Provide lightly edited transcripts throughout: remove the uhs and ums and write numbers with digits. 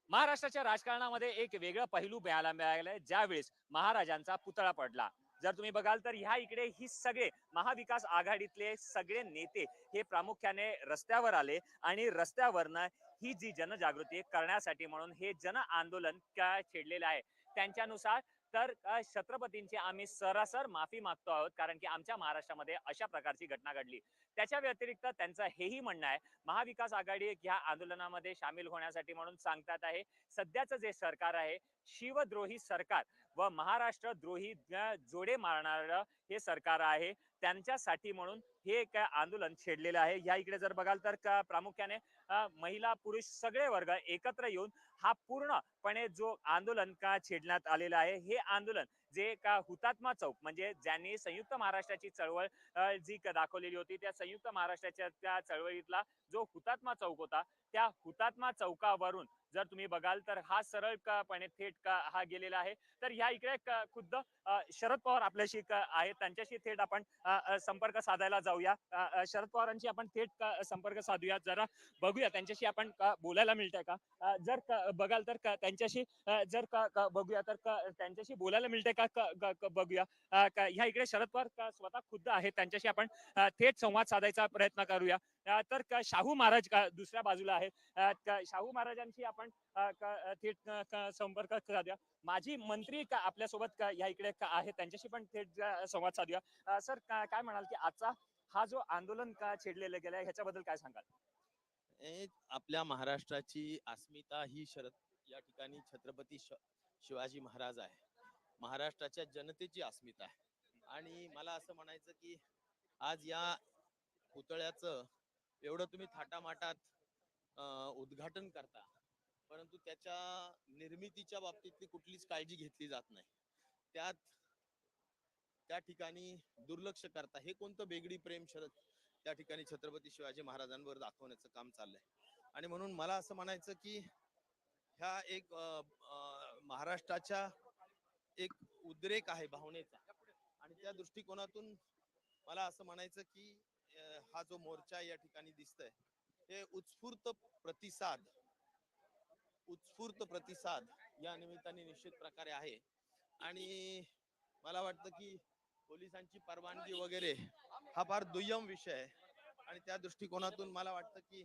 महाराष्ट्राच्या राजकारणामध्ये एक वेगळं पैलू पाहायला मिळालंय ज्यावेळेस महाराजांचा पुतळा पडला. जर तुम्ही बघाल तर ह्या इकडे ही सगळे महाविकास आघाडीतले सगळे नेते हे प्रामुख्याने रस्त्यावर आले आणि रस्त्यावरनं ही जी जनजागृती करण्यासाठी म्हणून हे जन आंदोलन छेडलेलं आहे. त्यांच्यानुसार तर छत्रपतींची आम्ही सरासर माफी मागतो आहोत, कारण की आमच्या महाराष्ट्रामध्ये अशा प्रकारची घटना घडली. त्याच्या व्यतिरिक्त त्यांचं हेही म्हणणं आहे, महाविकास आघाडी ह्या आंदोलनामध्ये सामील होण्यासाठी म्हणून सांगतात आहे. सध्याचं जे सरकार आहे शिवद्रोही सरकार व महाराष्ट्रद्रोही जोडे मारणारं हे सरकार आहे. त्यांच्यासाठी म्हणून हे एक आंदोलन छेडलेलं आहे. या इकडे जर बघाल तर प्रामुख्याने महिला पुरुष सगळे वर्ग एकत्र येऊन हा पूर्णपणे जो आंदोलन छेडण्यात आलेलं आहे, हे आंदोलन जे हुतात्मा चौक म्हणजे ज्यांनी संयुक्त महाराष्ट्राची चळवळ जी दाखवलेली होती, त्या संयुक्त महाराष्ट्राच्या त्या चळवळीतला जो हुतात्मा चौक होता, त्या हुतात्मा चौकावरून जर तुम्ही बघाल तर हा सरळपणे थेट हा गेलेला आहे. तर ह्या इकडे खुद्द शरद पवार आपल्याशी आहेत, त्यांच्याशी थेट आपण संपर्क साधायला जाऊया. शरद पवारांशी आपण थेट संपर्क साधूया, जरा बघूया त्यांच्याशी आपण बोलायला मिळतंय का. जर बघाल तर त्यांच्याशी जर बघूया तर त्यांच्याशी बोलायला मिळतंय का बघूया. ह्या इकडे शरद पवार स्वतः खुद्द आहेत, त्यांच्याशी आपण थेट संवाद साधायचा प्रयत्न करूया. तर शाहू महाराज दुसऱ्या बाजूला आहेत. शाहू महाराजांशी आपण थेट संपर्क साधूया. माजी मंत्री आपल्यासोबत या इकडे आहेत, त्यांच्याशी पण थेट संवाद साधूया. सर काय म्हणाल की आजचा हा जो आंदोलन छेडलेलं गेलं ह्याच्याबद्दल काय सांगाल. आपल्या महाराष्ट्राची अस्मिता ही या ठिकाणी छत्रपती शिवाजी महाराज आहे. महाराष्ट्राच्या जनतेची अस्मिता आहे. आणि मला असं म्हणायचं की आज या पुतळ्याचं एवढं तुम्ही थाटामाटात उद्घाटन करता, परंतु त्याच्या निर्मितीच्या बाबतीतली कुठलीच काळजी घेतली जात नाही. त्या ठिकाणी दुर्लक्ष करता. हे कोणतं बेगडी प्रेम त्या ठिकाणी छत्रपती शिवाजी महाराजांवर दाखवण्याचं काम चाललंय. आणि म्हणून मला असं म्हणायचं की ह्या एक महाराष्ट्राच्या एक उद्रेक आहे भावनेचा. आणि त्या दृष्टिकोनातून मला असं म्हणायचं की हा जो मोर्चा या ठिकाणी दिसतोय, हे उत्स्फूर्त प्रतिसाद या निमित्ताने निश्चित प्रकारे आहे. आणि मला वाटतं की पोलिसांची परवानगी वगैरे हा फार दुय्यम विषय आहे. आणि त्या दृष्टिकोनातून मला वाटतं की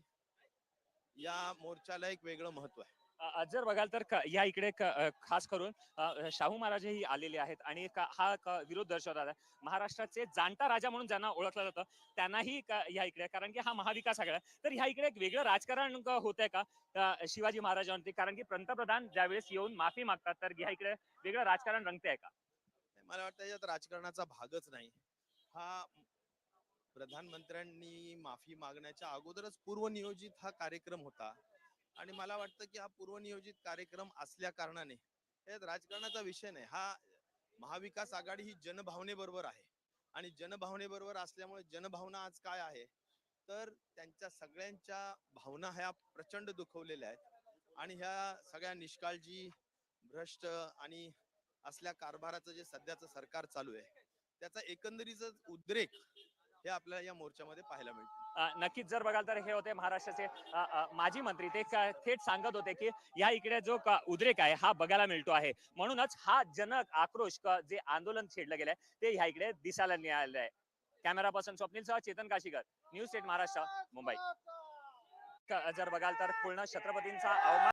या मोर्चाला एक वेगळं महत्व आहे. जर बघाल तर या इकडे खास करून शाहू महाराजही आलेले आहेत आणि हा विरोध दर्शवतात. महाराष्ट्राचे जाणता राजा म्हणून ज्यांना ओळखलं जातं त्यांनाही या इकडे, कारण की हा महाविकास आघाडी आहे. तर ह्या इकडे एक वेगळं राजकारण होत आहे का शिवाजी महाराजांवरती, कारण की पंतप्रधान ज्यावेळेस येऊन माफी मागतात तर ह्या इकडे वेगळं राजकारण रंगते का. मला वाटतं यात राजकारणाचा भागच नाही. हा प्रधानमंत्र्यांनी माफी मागण्याच्या अगोदरच पूर्वनियोजित हा कार्यक्रम होता. आणि मला वाटतं की हा पूर्वनियोजित कार्यक्रम असल्या कारणाने यात राजकारणाचा विषय नाही. हा महाविकास आघाडी ही जनभावनेबरोबर आहे. आणि जनभावनेबरोबर असल्यामुळे जनभावना आज काय आहे तर त्यांच्या सगळ्यांच्या भावना ह्या प्रचंड दुखवलेल्या आहेत. आणि ह्या सगळ्या निष्काळजी, भ्रष्ट आणि असल्या कारभाराचं जे सध्याचं सरकार चालू आहे त्याचा एकंदरीत उद्रेक हे आपल्याला या मोर्चामध्ये पाहायला मिळते. नक्कीच जर बघाल तर हे होते महाराष्ट्राचे माजी मंत्री. ते थेट सांगत होते की या इकडे जो उद्रेक आहे हा बघायला मिळतो आहे, म्हणूनच हा जन आक्रोश जे आंदोलन छेडलं गेलंय ते ह्या इकडे दिसायला मिळालं आहे. कॅमेरा पर्सन स्वप्नील सह चेतन काशीकर, न्यूज 8 महाराष्ट्र, मुंबई. जर बघाल तर पूर्ण छत्रपतींचा अवमान